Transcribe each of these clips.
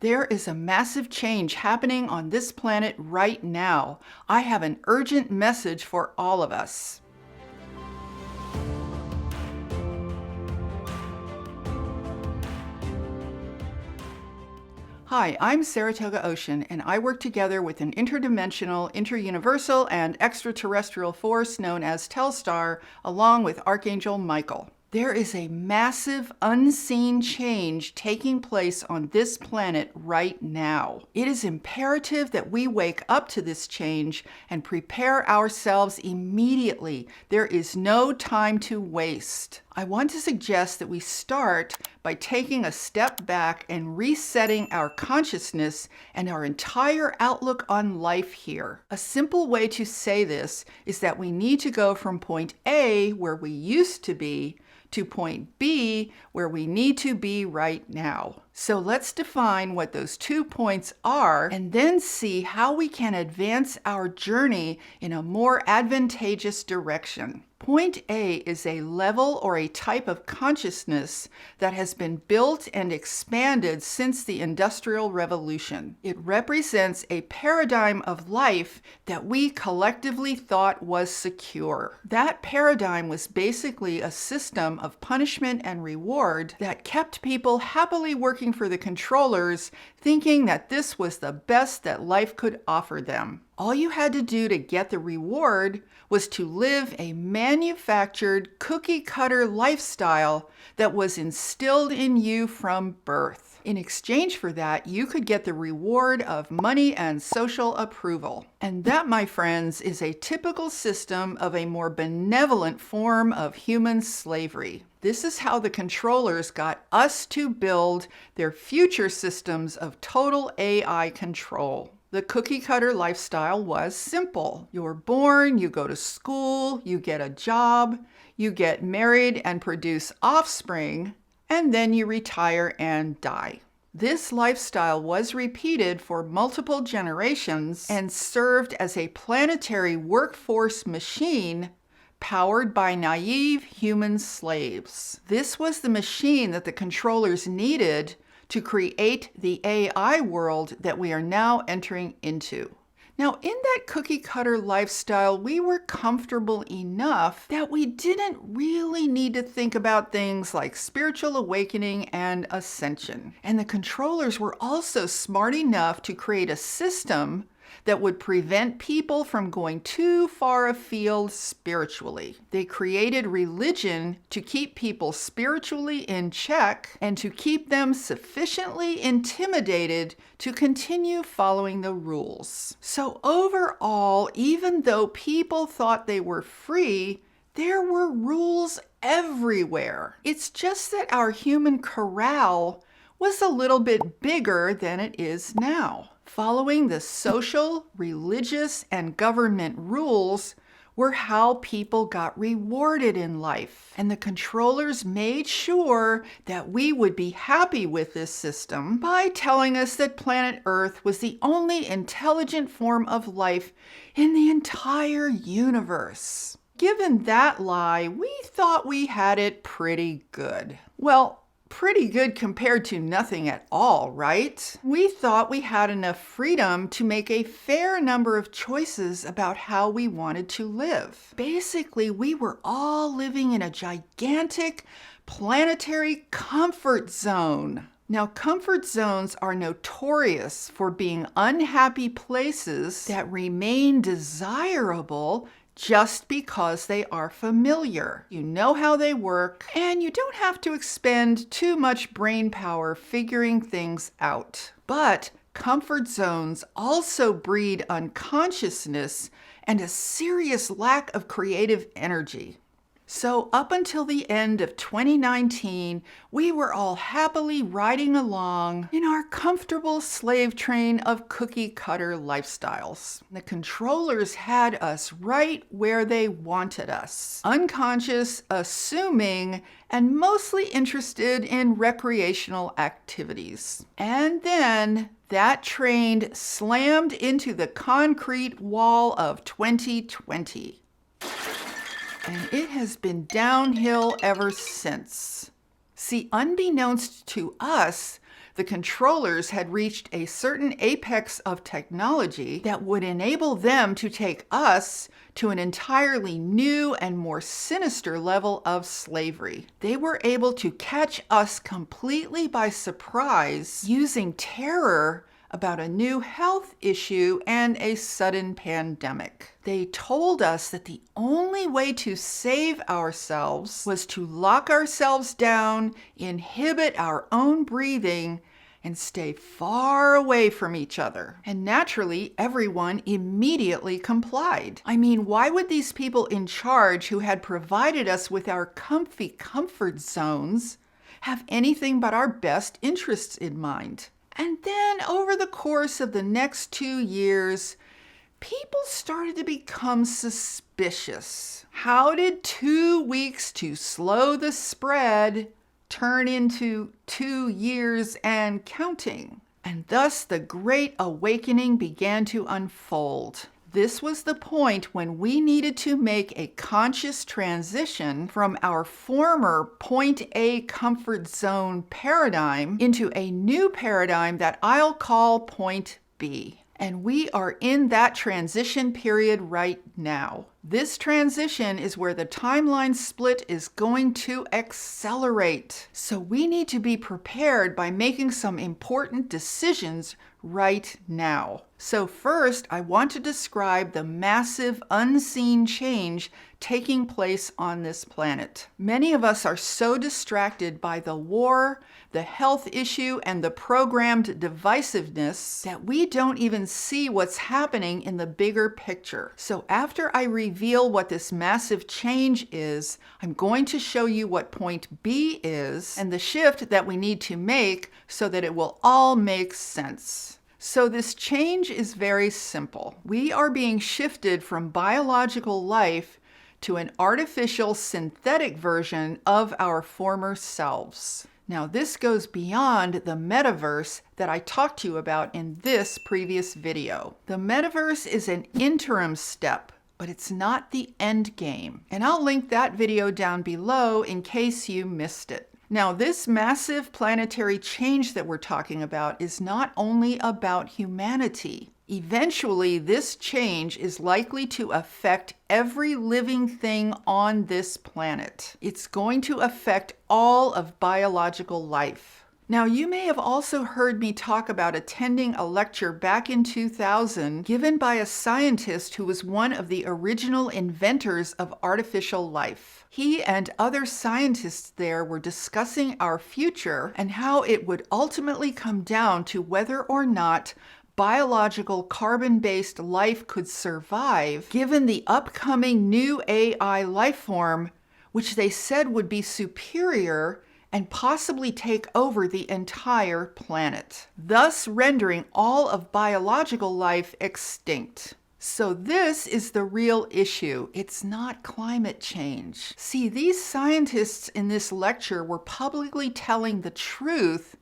There is a massive change happening on this planet right now. I have an urgent message for all of us. Hi, I'm Saratoga Ocean, and I work together with an interdimensional, interuniversal, and extraterrestrial force known as Telstar, along with Archangel Michael. There is a massive, unseen change taking place on this planet right now. It is imperative that we wake up to this change and prepare ourselves immediately. There is no time to waste. I want to suggest that we start by taking a step back and resetting our consciousness and our entire outlook on life here. A simple way to say this is that we need to go from point A, where we used to be, to point B, where we need to be right now. So let's define what those 2 points are and then see how we can advance our journey in a more advantageous direction. Point A is a level or a type of consciousness that has been built and expanded since the Industrial Revolution. It represents a paradigm of life that we collectively thought was secure. That paradigm was basically a system of punishment and reward that kept people happily working for the controllers, thinking that this was the best that life could offer them. All you had to do to get the reward was to live a manufactured, cookie-cutter lifestyle that was instilled in you from birth. In exchange for that, you could get the reward of money and social approval. And that, my friends, is a typical system of a more benevolent form of human slavery. This is how the controllers got us to build their future systems of total AI control. The cookie-cutter lifestyle was simple. You're born, you go to school, you get a job, you get married and produce offspring, and then you retire and die. This lifestyle was repeated for multiple generations and served as a planetary workforce machine powered by naive human slaves. This was the machine that the controllers needed to create the AI world that we are now entering into. Now, in that cookie-cutter lifestyle, we were comfortable enough that we didn't really need to think about things like spiritual awakening and ascension. And the controllers were also smart enough to create a system that would prevent people from going too far afield spiritually. They created religion to keep people spiritually in check and to keep them sufficiently intimidated to continue following the rules. So overall, even though people thought they were free, there were rules everywhere. It's just that our human corral was a little bit bigger than it is now. Following the social, religious, and government rules were how people got rewarded in life. And the controllers made sure that we would be happy with this system by telling us that planet Earth was the only intelligent form of life in the entire universe. Given that lie, we thought we had it pretty good. Well, pretty good compared to nothing at all, right? We thought we had enough freedom to make a fair number of choices about how we wanted to live. Basically, we were all living in a gigantic planetary comfort zone. Now, comfort zones are notorious for being unhappy places that remain desirable just because they are familiar. You know how they work, and you don't have to expend too much brain power figuring things out. But comfort zones also breed unconsciousness and a serious lack of creative energy. So up until the end of 2019, we were all happily riding along in our comfortable slave train of cookie-cutter lifestyles. The controllers had us right where they wanted us, unconscious, assuming, and mostly interested in recreational activities. And then that train slammed into the concrete wall of 2020. And it has been downhill ever since. See, unbeknownst to us, The controllers had reached a certain apex of technology that would enable them to take us to an entirely new and more sinister level of slavery. They were able to catch us completely by surprise using terror about a new health issue and a sudden pandemic. They told us that the only way to save ourselves was to lock ourselves down, inhibit our own breathing, and stay far away from each other. And naturally, everyone immediately complied. I mean, why would these people in charge who had provided us with our comfy comfort zones have anything but our best interests in mind? And then over the course of the next 2 years, people started to become suspicious. How did 2 weeks to slow the spread turn into 2 years and counting? And thus the Great Awakening began to unfold. This was the point when we needed to make a conscious transition from our former point A comfort zone paradigm into a new paradigm that I'll call point B. And we are in that transition period right now. This transition is where the timeline split is going to accelerate. So we need to be prepared by making some important decisions right now. So first, I want to describe the massive unseen change taking place on this planet. Many of us are so distracted by the war, the health issue, and the programmed divisiveness that we don't even see what's happening in the bigger picture. So after I reveal what this massive change is, I'm going to show you what point B is and the shift that we need to make so that it will all make sense. So this change is very simple. We are being shifted from biological life to an artificial synthetic version of our former selves. Now, this goes beyond the metaverse that I talked to you about in this previous video. The metaverse is an interim step, but it's not the end game. And I'll link that video down below in case you missed it. Now, this massive planetary change that we're talking about is not only about humanity. Eventually, this change is likely to affect every living thing on this planet. It's going to affect all of biological life. Now, you may have also heard me talk about attending a lecture back in 2000 given by a scientist who was one of the original inventors of artificial life. He and other scientists there were discussing our future and how it would ultimately come down to whether or not biological carbon-based life could survive given the upcoming new AI life form, which they said would be superior and possibly take over the entire planet, thus rendering all of biological life extinct. So this is the real issue. It's not climate change. See, these scientists in this lecture were publicly telling the truth,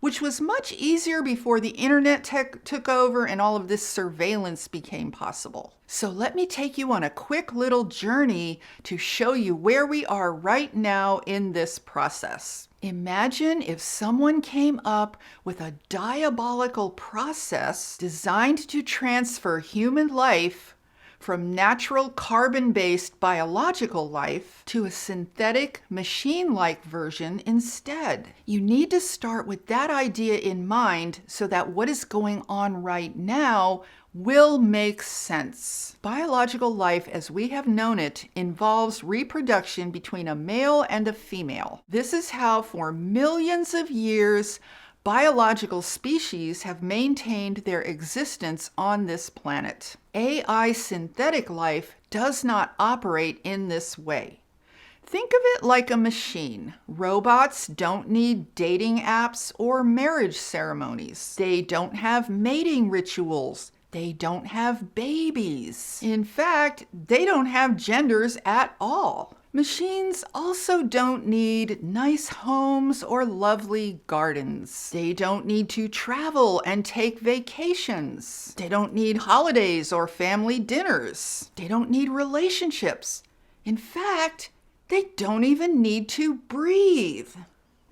which was much easier before the internet took over and all of this surveillance became possible. So let me take you on a quick little journey to show you where we are right now in this process. Imagine if someone came up with a diabolical process designed to transfer human life from natural carbon-based biological life to a synthetic machine-like version instead. You need to start with that idea in mind so that what is going on right now will make sense. Biological life as we have known it involves reproduction between a male and a female. This is how for millions of years biological species have maintained their existence on this planet. AI synthetic life does not operate in this way. Think of it like a machine. Robots don't need dating apps or marriage ceremonies. They don't have mating rituals. They don't have babies. In fact, they don't have genders at all. Machines also don't need nice homes or lovely gardens. They don't need to travel and take vacations. They don't need holidays or family dinners. They don't need relationships. In fact, they don't even need to breathe.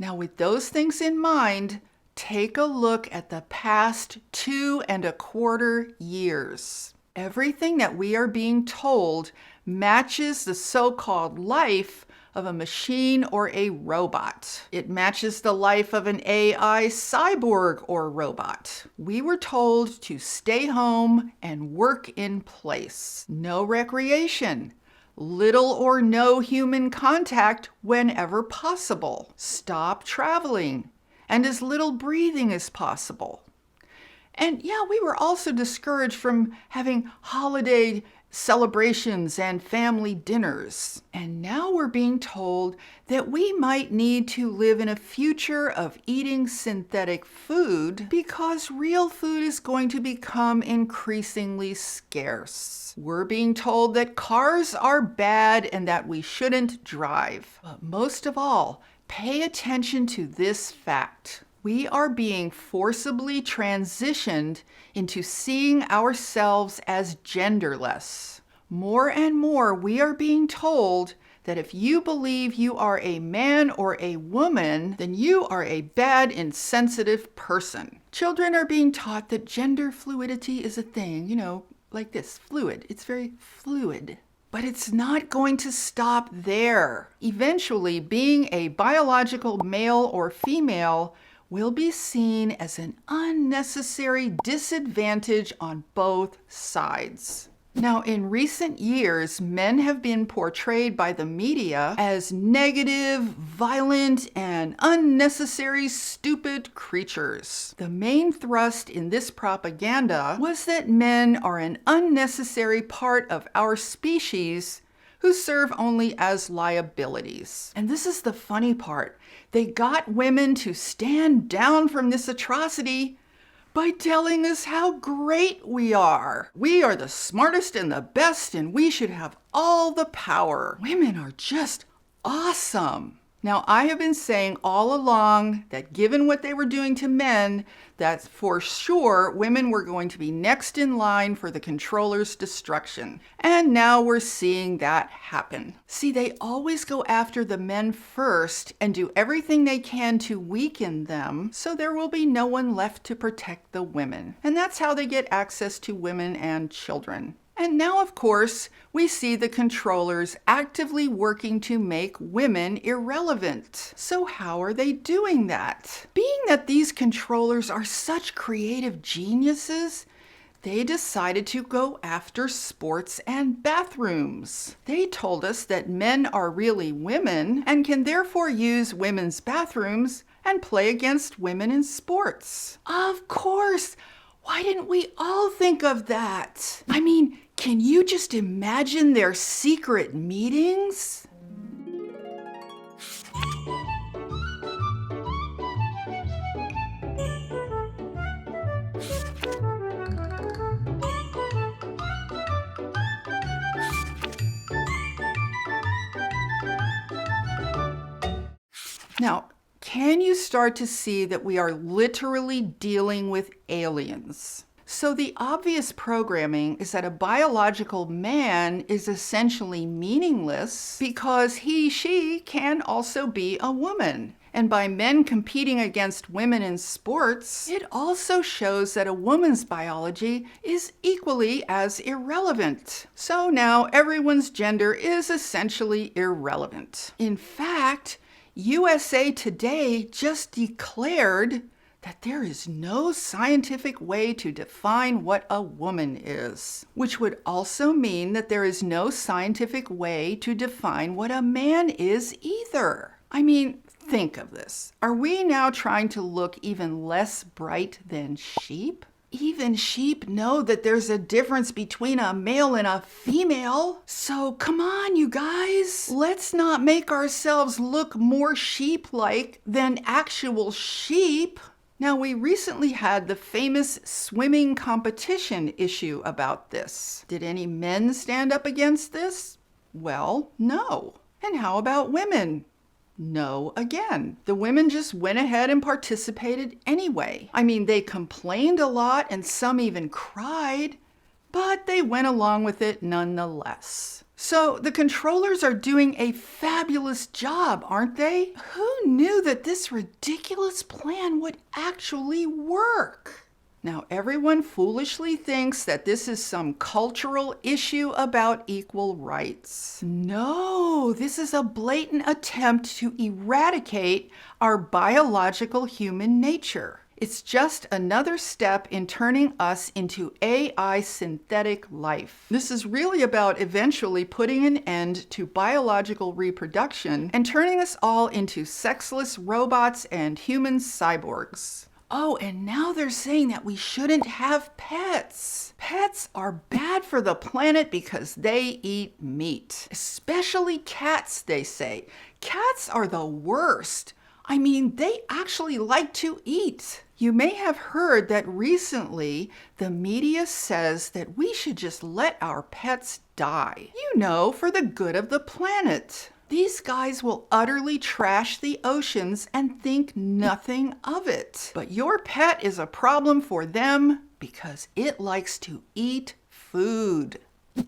Now, with those things in mind, Take a look at the past 2.25 years. Everything that we are being told matches the so-called life of a machine or a robot. It matches the life of an AI cyborg or robot. We were told to stay home and work in place. No recreation. Little or no human contact whenever possible. Stop traveling. And as little breathing as possible. And yeah, we were also discouraged from having holiday celebrations and family dinners. And now we're being told that we might need to live in a future of eating synthetic food because real food is going to become increasingly scarce. We're being told that cars are bad and that we shouldn't drive. But most of all, pay attention to this fact. We are being forcibly transitioned into seeing ourselves as genderless. More and more, we are being told that if you believe you are a man or a woman, then you are a bad, insensitive person. Children are being taught that gender fluidity is a thing, like this, fluid. It's very fluid. But it's not going to stop there. Eventually, being a biological male or female will be seen as an unnecessary disadvantage on both sides. Now, in recent years, men have been portrayed by the media as negative, violent, and unnecessary, stupid creatures. The main thrust in this propaganda was that men are an unnecessary part of our species who serve only as liabilities. And this is the funny part. They got women to stand down from this atrocity by telling us how great we are. We are the smartest and the best, and we should have all the power. Women are just awesome. Now, I have been saying all along that given what they were doing to men, that for sure women were going to be next in line for the controller's destruction. And now we're seeing that happen. See, they always go after the men first and do everything they can to weaken them, so there will be no one left to protect the women. And that's how they get access to women and children. And now, of course, we see the controllers actively working to make women irrelevant. So how are they doing that? Being that these controllers are such creative geniuses, they decided to go after sports and bathrooms. They told us that men are really women and can therefore use women's bathrooms and play against women in sports. Of course! Why didn't we all think of that? I mean, can you just imagine their secret meetings? Now, can you start to see that we are literally dealing with aliens? So the obvious programming is that a biological man is essentially meaningless because she can also be a woman. And by men competing against women in sports, it also shows that a woman's biology is equally as irrelevant. So now everyone's gender is essentially irrelevant. In fact, USA Today just declared that there is no scientific way to define what a woman is, which would also mean that there is no scientific way to define what a man is either. I mean, think of this. Are we now trying to look even less bright than sheep? Even sheep know that there's a difference between a male and a female. So come on, you guys. Let's not make ourselves look more sheep-like than actual sheep. Now, we recently had the famous swimming competition issue about this. Did any men stand up against this? Well, no. And how about women? No, again. The women just went ahead and participated anyway. I mean, they complained a lot and some even cried, but they went along with it nonetheless. So the controllers are doing a fabulous job, aren't they? Who knew that this ridiculous plan would actually work? Now, everyone foolishly thinks that this is some cultural issue about equal rights. No, this is a blatant attempt to eradicate our biological human nature. It's just another step in turning us into AI synthetic life. This is really about eventually putting an end to biological reproduction and turning us all into sexless robots and human cyborgs. Oh, and now they're saying that we shouldn't have pets. Pets are bad for the planet because they eat meat. Especially cats, they say. Cats are the worst. I mean, they actually like to eat. You may have heard that recently the media says that we should just let our pets die. You know, for the good of the planet. These guys will utterly trash the oceans and think nothing of it. But your pet is a problem for them because it likes to eat food.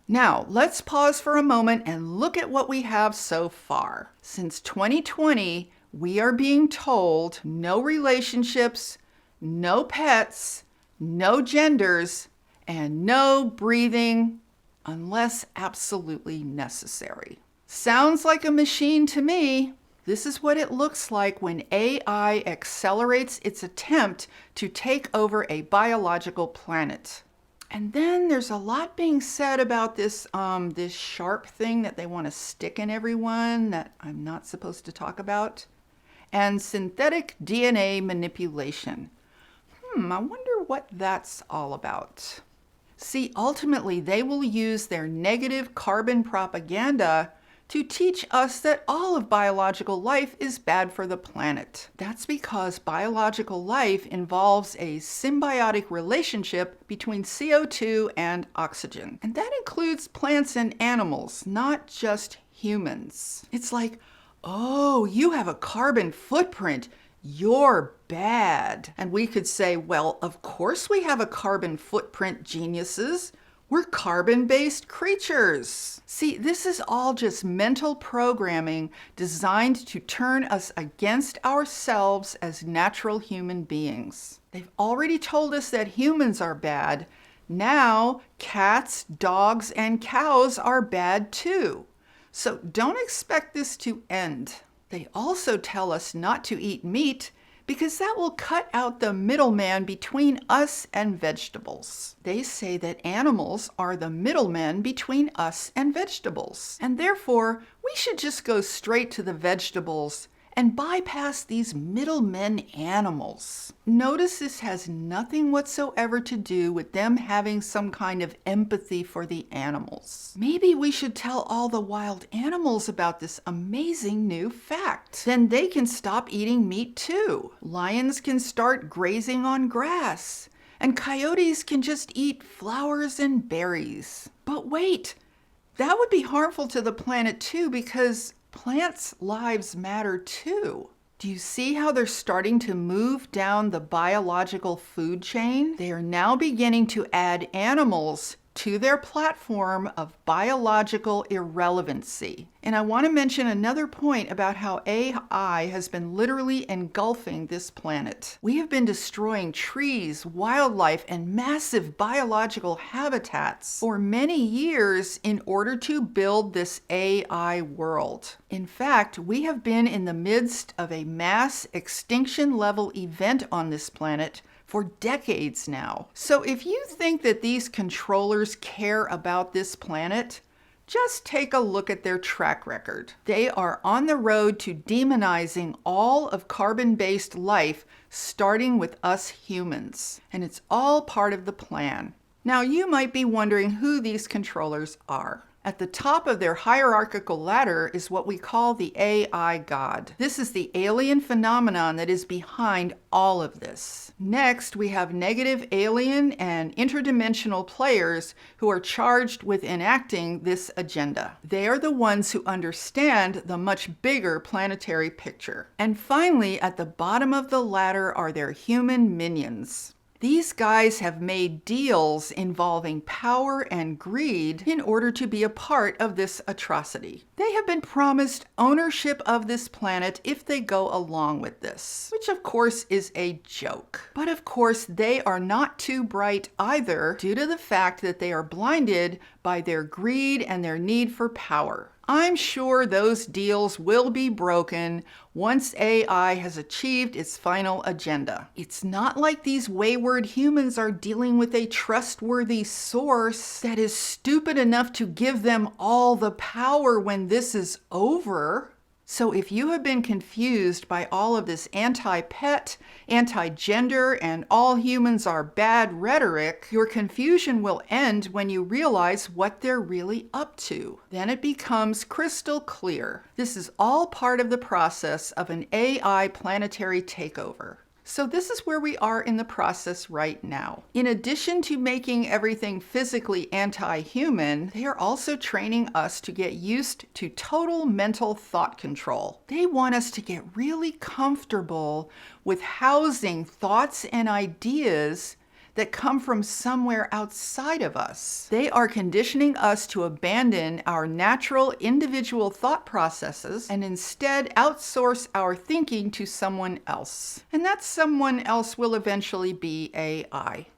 Now, let's pause for a moment and look at what we have so far. Since 2020, we are being told no relationships, no pets, no genders, and no breathing unless absolutely necessary. Sounds like a machine to me. This is what it looks like when AI accelerates its attempt to take over a biological planet. And then there's a lot being said about this sharp thing that they want to stick in everyone that I'm not supposed to talk about. And synthetic DNA manipulation. I wonder what that's all about. See, ultimately, they will use their negative carbon propaganda to teach us that all of biological life is bad for the planet. That's because biological life involves a symbiotic relationship between CO2 and oxygen. And that includes plants and animals, not just humans. It's like, oh, you have a carbon footprint. You're bad. And we could say, well, of course we have a carbon footprint, geniuses. We're carbon-based creatures. See, this is all just mental programming designed to turn us against ourselves as natural human beings. They've already told us that humans are bad. Now, cats, dogs, and cows are bad too. So don't expect this to end. They also tell us not to eat meat because that will cut out the middleman between us and vegetables. They say that animals are the middlemen between us and vegetables, and therefore we should just go straight to the vegetables and bypass these middlemen animals. Notice this has nothing whatsoever to do with them having some kind of empathy for the animals. Maybe we should tell all the wild animals about this amazing new fact. Then they can stop eating meat too. Lions can start grazing on grass, and coyotes can just eat flowers and berries. But wait, that would be harmful to the planet too, because plants' lives matter too. Do you see how they're starting to move down the biological food chain? They are now beginning to add animals to their platform of biological irrelevancy. And I want to mention another point about how AI has been literally engulfing this planet. We have been destroying trees, wildlife, and massive biological habitats for many years in order to build this AI world. In fact, we have been in the midst of a mass extinction level event on this planet for decades now. So if you think that these controllers care about this planet, just take a look at their track record. They are on the road to demonizing all of carbon-based life, starting with us humans. And it's all part of the plan. Now you might be wondering who these controllers are. At the top of their hierarchical ladder is what we call the AI God. This is the alien phenomenon that is behind all of this. Next, we have negative alien and interdimensional players who are charged with enacting this agenda. They are the ones who understand the much bigger planetary picture. And finally, at the bottom of the ladder are their human minions. These guys have made deals involving power and greed in order to be a part of this atrocity. They have been promised ownership of this planet if they go along with this, which of course is a joke. But of course, they are not too bright either due to the fact that they are blinded by their greed and their need for power. I'm sure those deals will be broken once AI has achieved its final agenda. It's not like these wayward humans are dealing with a trustworthy source that is stupid enough to give them all the power when this is over. So if you have been confused by all of this anti-pet, anti-gender, and all humans are bad rhetoric, your confusion will end when you realize what they're really up to. Then it becomes crystal clear. This is all part of the process of an AI planetary takeover. So this is where we are in the process right now. In addition to making everything physically anti-human, they are also training us to get used to total mental thought control. They want us to get really comfortable with housing thoughts and ideas that come from somewhere outside of us. They are conditioning us to abandon our natural individual thought processes and instead outsource our thinking to someone else. And that someone else will eventually be AI.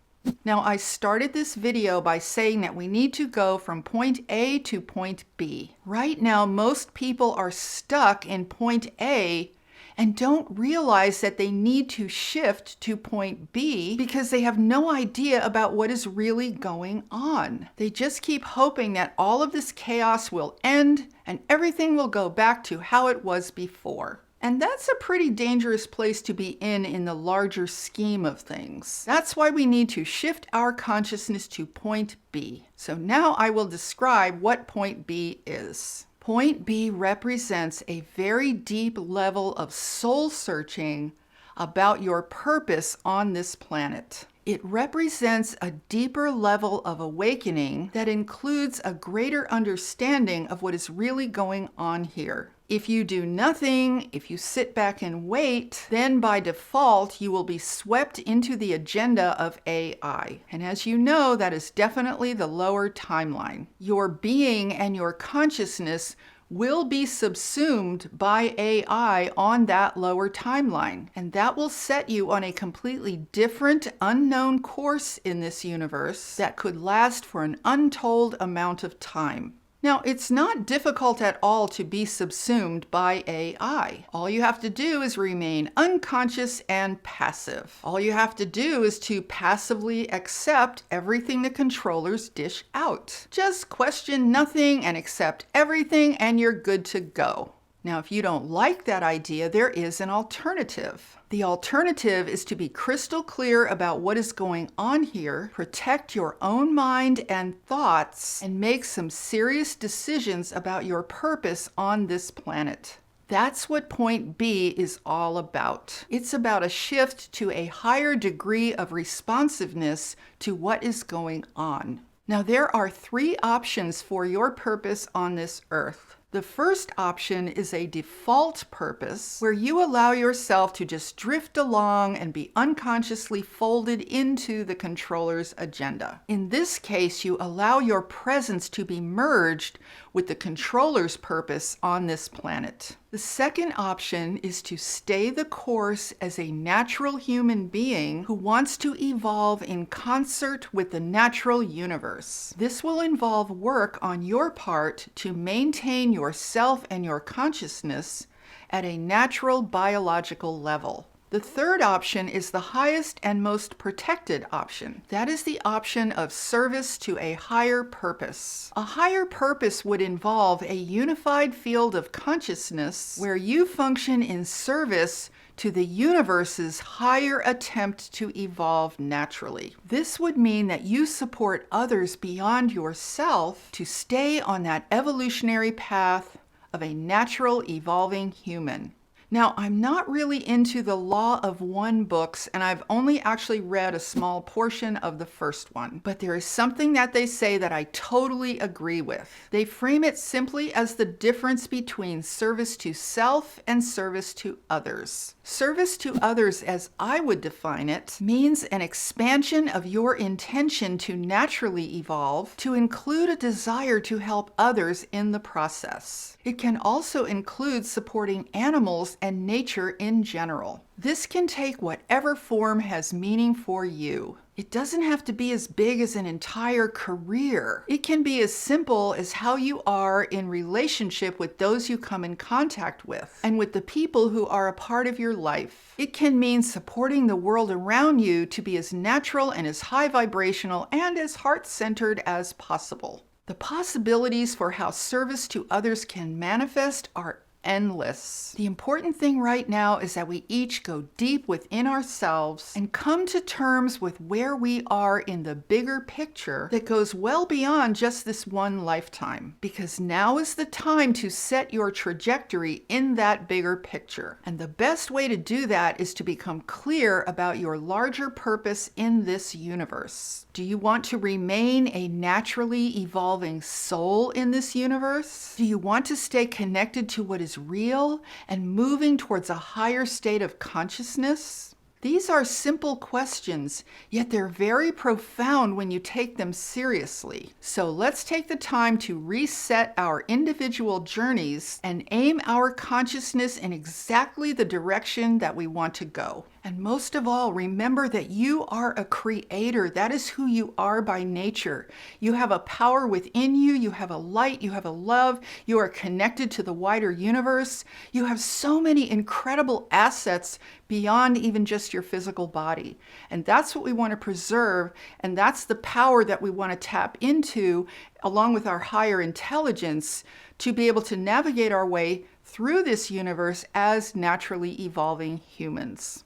Now, I started this video by saying that we need to go from point A to point B. Right now, most people are stuck in point A and don't realize that they need to shift to point B because they have no idea about what is really going on. They just keep hoping that all of this chaos will end and everything will go back to how it was before. And that's a pretty dangerous place to be in the larger scheme of things. That's why we need to shift our consciousness to point B. So now I will describe what point B is. Point B represents a very deep level of soul searching about your purpose on this planet. It represents a deeper level of awakening that includes a greater understanding of what is really going on here. If you do nothing, if you sit back and wait, then by default, you will be swept into the agenda of AI. And as you know, that is definitely the lower timeline. Your being and your consciousness will be subsumed by AI on that lower timeline. And that will set you on a completely different, unknown course in this universe that could last for an untold amount of time. Now, it's not difficult at all to be subsumed by AI. All you have to do is remain unconscious and passive. All you have to do is to passively accept everything the controllers dish out. Just question nothing and accept everything and you're good to go. Now, if you don't like that idea, there is an alternative. The alternative is to be crystal clear about what is going on here, protect your own mind and thoughts, and make some serious decisions about your purpose on this planet. That's what point B is all about. It's about a shift to a higher degree of responsiveness to what is going on. Now, there are 3 options for your purpose on this earth. The first option is a default purpose where you allow yourself to just drift along and be unconsciously folded into the controller's agenda. In this case, you allow your presence to be merged with the controller's purpose on this planet. The second option is to stay the course as a natural human being who wants to evolve in concert with the natural universe. This will involve work on your part to maintain yourself and your consciousness at a natural biological level. The third option is the highest and most protected option. That is the option of service to a higher purpose. A higher purpose would involve a unified field of consciousness where you function in service to the universe's higher attempt to evolve naturally. This would mean that you support others beyond yourself to stay on that evolutionary path of a natural evolving human. Now, I'm not really into the Law of One books, and I've only actually read a small portion of the first one. But there is something that they say that I totally agree with. They frame it simply as the difference between service to self and service to others. Service to others, as I would define it, means an expansion of your intention to naturally evolve to include a desire to help others in the process. It can also include supporting animals and nature in general. This can take whatever form has meaning for you. It doesn't have to be as big as an entire career. It can be as simple as how you are in relationship with those you come in contact with and with the people who are a part of your life. It can mean supporting the world around you to be as natural and as high vibrational and as heart-centered as possible. The possibilities for how service to others can manifest are endless. The important thing right now is that we each go deep within ourselves and come to terms with where we are in the bigger picture that goes well beyond just this one lifetime. Because now is the time to set your trajectory in that bigger picture. And the best way to do that is to become clear about your larger purpose in this universe. Do you want to remain a naturally evolving soul in this universe? Do you want to stay connected to what is real and moving towards a higher state of consciousness? These are simple questions, yet they're very profound when you take them seriously. So let's take the time to reset our individual journeys and aim our consciousness in exactly the direction that we want to go. And most of all, remember that you are a creator. That is who you are by nature. You have a power within you. You have a light. You have a love. You are connected to the wider universe. You have so many incredible assets beyond even just your physical body. And that's what we want to preserve. And that's the power that we want to tap into, along with our higher intelligence, to be able to navigate our way through this universe as naturally evolving humans.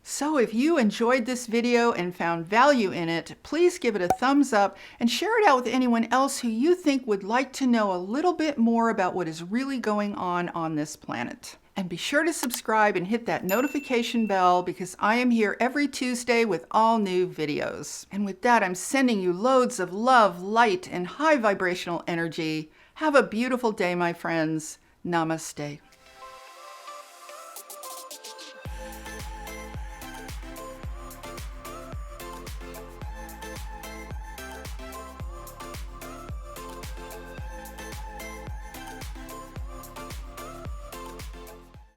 So if you enjoyed this video and found value in it, please give it a thumbs up and share it out with anyone else who you think would like to know a little bit more about what is really going on this planet. And be sure to subscribe and hit that notification bell, because I am here every Tuesday with all new videos. And with that, I'm sending you loads of love, light, and high vibrational energy. Have a beautiful day, my friends. Namaste.